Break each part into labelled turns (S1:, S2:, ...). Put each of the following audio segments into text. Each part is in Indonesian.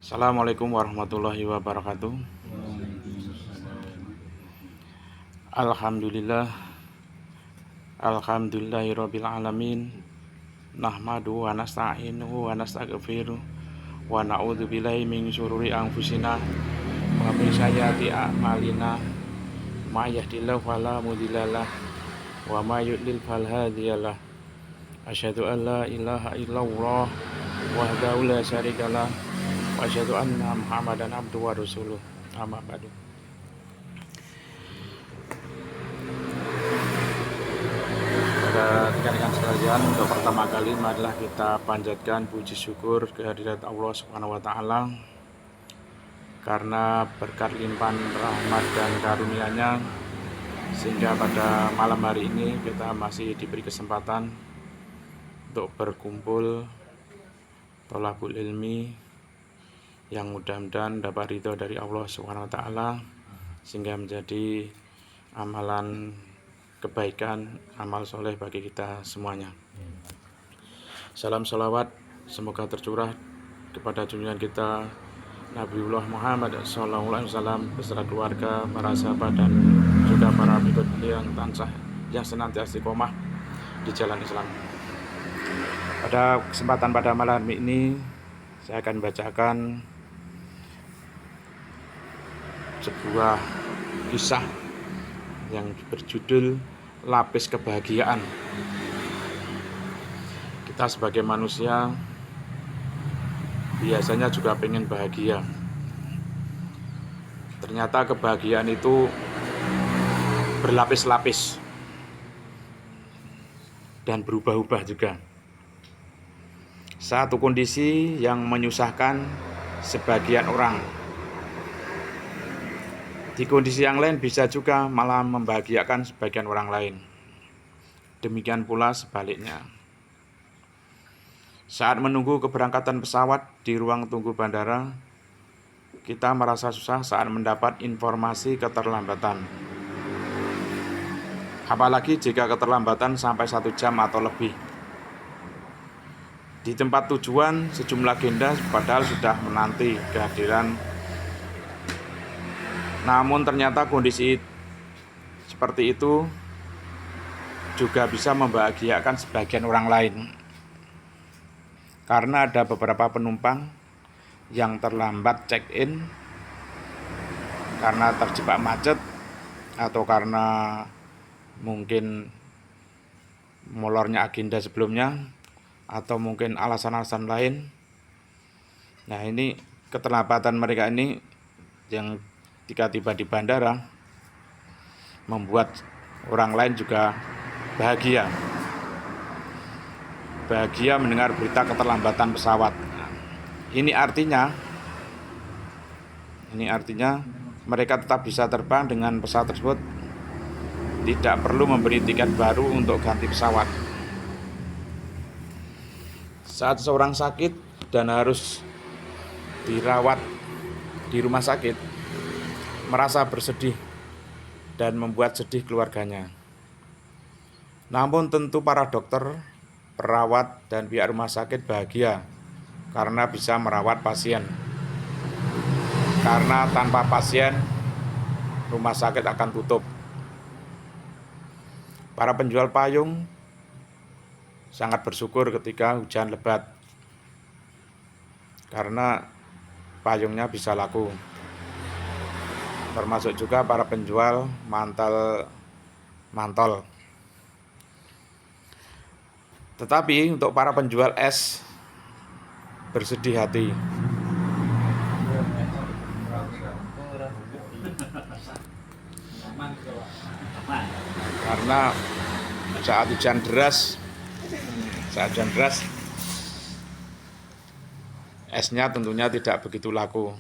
S1: Assalamualaikum warahmatullahi wabarakatuh. Alhamdulillah, alhamdulillahirabbil alamin. Nahmadu wa nasta'inuhu wa nastaghfiruh wa na'udzu billahi min syururi anfusina wa min sayyiati a'malina. May yahdihillahu fala mudhillalah wa may yudlil fala hadiyalah. Asyhadu an la ilaha illallah wahdahu la syarikalah wa asyhadu anna Muhammadan abduhu wa rasuluh. Amma ba'du. Pada rekan-rekan sekalian, untuk pertama kali marilah kita panjatkan puji syukur kehadirat Allah Subhanahu wa taala karena berkat limpahan rahmat dan karunia-Nya sehingga pada malam hari ini kita masih diberi kesempatan untuk berkumpul thalabul ilmi yang mudah-mudahan dapat ridho dari Allah Subhanahu wa taala sehingga menjadi amalan kebaikan, amal soleh bagi kita semuanya. Salam salawat semoga tercurah kepada junjungan kita Nabiullah Muhammad SAW beserta keluarga, para sahabat dan juga para pengikut yang tansah yang senantiasa istiqomah di jalan Islam. Pada kesempatan pada malam ini saya akan bacakan sebuah kisah yang berjudul Lapis Kebahagiaan. Kita sebagai manusia biasanya juga pengen bahagia. Ternyata kebahagiaan itu berlapis-lapis dan berubah-ubah juga. Satu kondisi yang menyusahkan sebagian orang, di kondisi yang lain bisa juga malah membahagiakan sebagian orang lain. Demikian pula sebaliknya. Saat menunggu keberangkatan pesawat di ruang tunggu bandara, kita merasa susah saat mendapat informasi keterlambatan. Apalagi jika keterlambatan sampai 1 jam atau lebih. Di tempat tujuan, sejumlah agenda padahal sudah menanti kehadiran. Namun ternyata kondisi seperti itu juga bisa membahagiakan sebagian orang lain. Karena ada beberapa penumpang yang terlambat check-in karena terjebak macet atau karena mungkin molornya agenda sebelumnya atau mungkin alasan-alasan lain. Nah, ini keterlambatan mereka ini yang ketika tiba di bandara membuat orang lain juga bahagia mendengar berita keterlambatan pesawat. Ini artinya mereka tetap bisa terbang dengan pesawat tersebut, tidak perlu memberi tiket baru untuk ganti pesawat. Saat seorang sakit dan harus dirawat di rumah sakit, merasa bersedih dan membuat sedih keluarganya. Namun tentu para dokter, perawat, dan pihak rumah sakit bahagia karena bisa merawat pasien. Karena tanpa pasien, rumah sakit akan tutup. Para penjual payung sangat bersyukur ketika hujan lebat karena payungnya bisa laku. Termasuk juga para penjual mantol. Tetapi untuk para penjual es bersedih hati. Karena saat hujan deras esnya tentunya tidak begitu laku.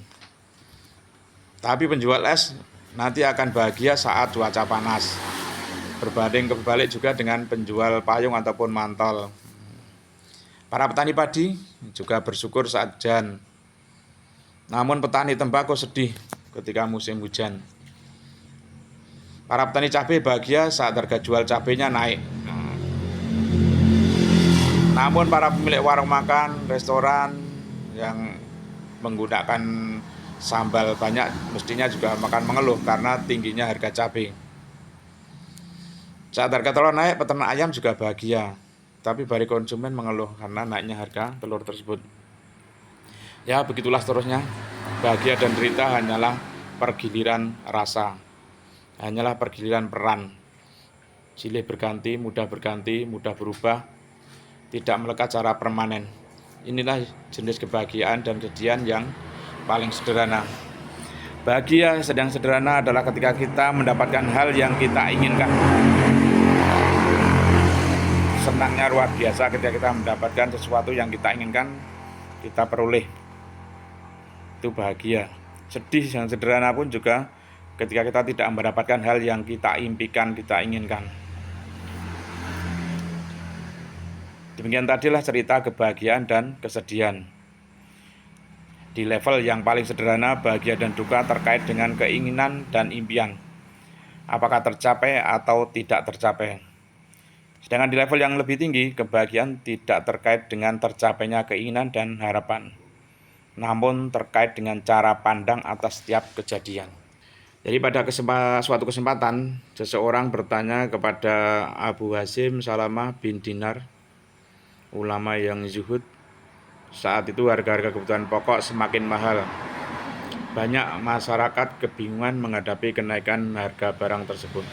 S1: Tapi penjual es nanti akan bahagia saat cuaca panas. Berbanding kebalik juga dengan penjual payung ataupun mantol. Para petani padi juga bersyukur saat hujan. Namun petani tembakau sedih ketika musim hujan. Para petani cabai bahagia saat harga jual cabainya naik. Namun para pemilik warung makan, restoran yang menggunakan sambal banyak mestinya juga makan mengeluh karena tingginya harga cabai. Saat harga telur naik, peternak ayam juga bahagia, tapi bagi konsumen mengeluh karena naiknya harga telur tersebut. Ya, begitulah seterusnya. Bahagia dan derita hanyalah pergiliran rasa, hanyalah pergiliran peran. Silih berganti, mudah berubah, tidak melekat secara permanen. Inilah jenis kebahagiaan dan kesedihan yang paling sederhana. Bahagia sedang sederhana adalah ketika kita mendapatkan hal yang kita inginkan. Senangnya luar biasa ketika kita mendapatkan sesuatu yang kita inginkan, kita peroleh. Itu bahagia. Sedih yang sederhana pun juga ketika kita tidak mendapatkan hal yang kita impikan, kita inginkan. Demikian tadilah cerita kebahagiaan dan kesedihan. Di level yang paling sederhana, bahagia dan duka terkait dengan keinginan dan impian. Apakah tercapai atau tidak tercapai. Sedangkan di level yang lebih tinggi, kebahagiaan tidak terkait dengan tercapainya keinginan dan harapan, namun terkait dengan cara pandang atas setiap kejadian. Jadi pada suatu kesempatan, seseorang bertanya kepada Abu Hasyim Salamah bin Dinar, ulama yang zuhud. Saat itu harga-harga kebutuhan pokok semakin mahal. Banyak masyarakat kebingungan menghadapi kenaikan harga barang tersebut.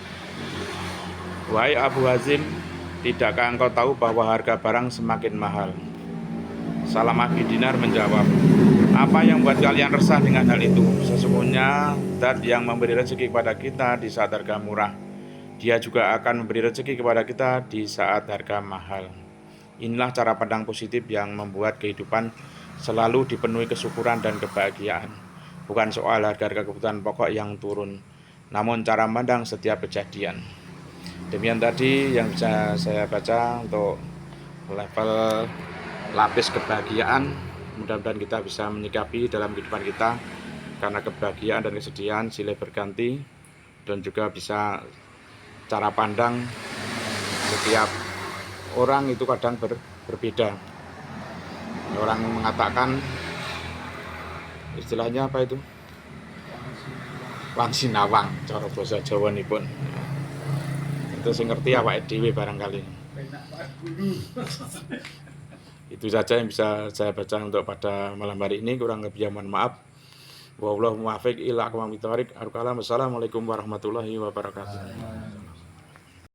S1: Wahai Abu Hasyim, tidakkah engkau tahu bahwa harga barang semakin mahal? Salamah bin Dinar menjawab, apa yang membuat kalian resah dengan hal itu? Sesungguhnya Zat yang memberi rezeki kepada kita di saat harga murah, Dia juga akan memberi rezeki kepada kita di saat harga mahal. Inilah cara pandang positif yang membuat kehidupan selalu dipenuhi kesyukuran dan kebahagiaan. Bukan soal harga-harga kebutuhan pokok yang turun, namun cara pandang setiap kejadian. Demikian tadi yang bisa saya baca untuk level lapis kebahagiaan. Mudah-mudahan kita bisa menyikapi dalam kehidupan kita, karena kebahagiaan dan kesedihan silih berganti, dan juga bisa cara pandang setiap orang itu kadang berbeda. Orang mengatakan istilahnya apa itu? Wang sinawang, cara bahasa Jawa nipun. Itu sing ngerti awake dhewe barangkali. Itu saja yang bisa saya baca untuk pada malam hari ini. Kurang lebih mohon maaf. Wallahu muwaffiq ila aqwamit thoriq. Assalamualaikum warahmatullahi wabarakatuh.